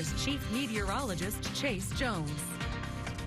Weather's chief meteorologist, Chase Jones.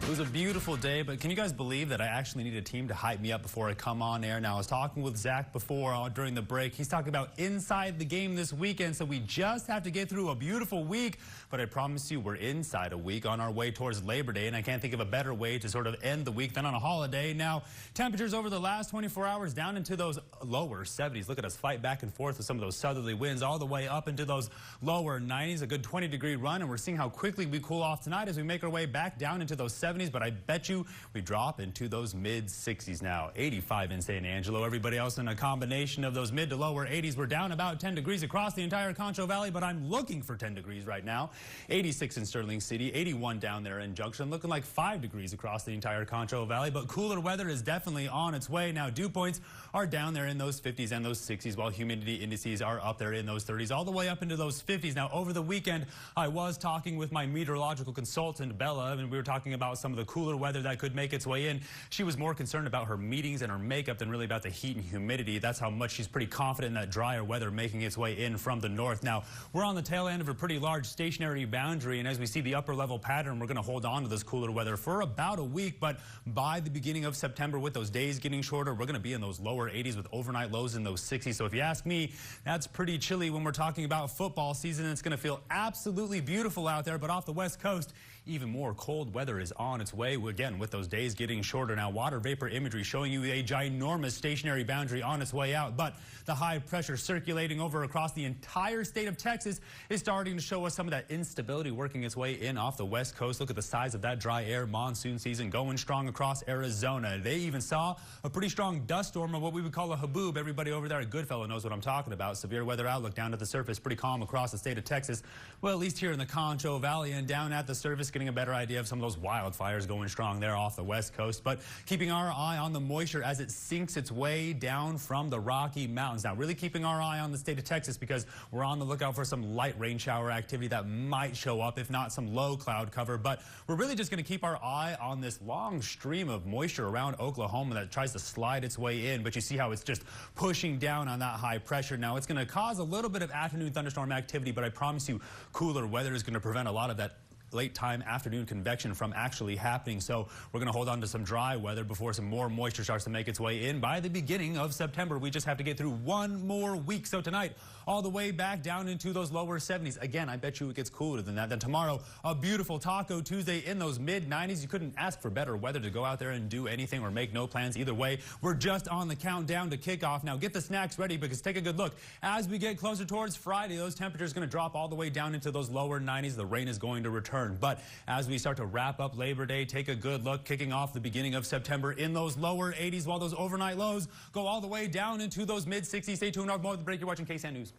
It was a beautiful day, but can you guys believe that I actually need a team to hype me up before I come on air? Now, I was talking with Zach before during the break. He's talking about inside the game this weekend, so we just have to get through a beautiful week. But I promise you, we're inside a week on our way towards Labor Day, and I can't think of a better way to sort of end the week than on a holiday. Now, temperatures over the last 24 hours down into those lower 70s. Look at us fight back and forth with some of those southerly winds all the way up into those lower 90s, a good 20-degree run, and we're seeing how quickly we cool off tonight as we make our way back down into those 70s. But I bet you we drop into those mid-60s now. 85 in San Angelo. Everybody else in a combination of those mid to lower 80s. We're down about 10 degrees across the entire Concho Valley, but I'm looking for 10 degrees right now. 86 in Sterling City, 81 down there in Junction, looking like 5 degrees across the entire Concho Valley, but cooler weather is definitely on its way. Now, dew points are down there in those 50s and those 60s, while humidity indices are up there in those 30s, all the way up into those 50s. Now, over the weekend, I was talking with my meteorological consultant, Bella, and we were talking about some of the cooler weather that could make its way in. She was more concerned about her meetings and her makeup than really about the heat and humidity. That's how much she's pretty confident in that drier weather making its way in from the north. Now, we're on the tail end of a pretty large stationary boundary, and as we see the upper level pattern, we're going to hold on to this cooler weather for about a week, but by the beginning of September, with those days getting shorter, we're going to be in those lower 80s with overnight lows in those 60s. So if you ask me, that's pretty chilly when we're talking about football season. It's going to feel absolutely beautiful out there, but off the west coast, even more cold weather is on its way. Again, with those days getting shorter now, water vapor imagery showing you a ginormous stationary boundary on its way out. But the high pressure circulating over across the entire state of Texas is starting to show us some of that instability working its way in off the west coast. Look at the size of that dry air. Monsoon season going strong across Arizona. They even saw a pretty strong dust storm, or what we would call a haboob. Everybody over there at Goodfellow knows what I'm talking about. Severe weather outlook down at the surface, pretty calm across the state of Texas. Well, at least here in the Concho Valley and down at the surface, getting a better idea of some of those wildfires going strong there off the west coast. But keeping our eye on the moisture as it sinks its way down from the Rocky Mountains. Now, really keeping our eye on the state of Texas because we're on the lookout for some light rain shower activity that might show up, if not some low cloud cover. But we're really just going to keep our eye on this long stream of moisture around Oklahoma that tries to slide its way in. But you see how it's just pushing down on that high pressure. Now, it's going to cause a little bit of afternoon thunderstorm activity, but I promise you, cooler weather is going to prevent a lot of that late time afternoon convection from actually happening. So we're going to hold on to some dry weather before some more moisture starts to make its way in by the beginning of September. We just have to get through one more week. So tonight, all the way back down into those lower 70s. Again, I bet you it gets cooler than that. Then tomorrow, a beautiful Taco Tuesday in those mid 90s. You couldn't ask for better weather to go out there and do anything or make no plans. Either way, we're just on the countdown to kickoff. Now get the snacks ready because take a good look. As we get closer towards Friday, those temperatures are going to drop all the way down into those lower 90s. The rain is going to return. But as we start to wrap up Labor Day, take a good look, kicking off the beginning of September in those lower 80s, while those overnight lows go all the way down into those mid 60s. Stay tuned. More of the break. You're watching KSAN News.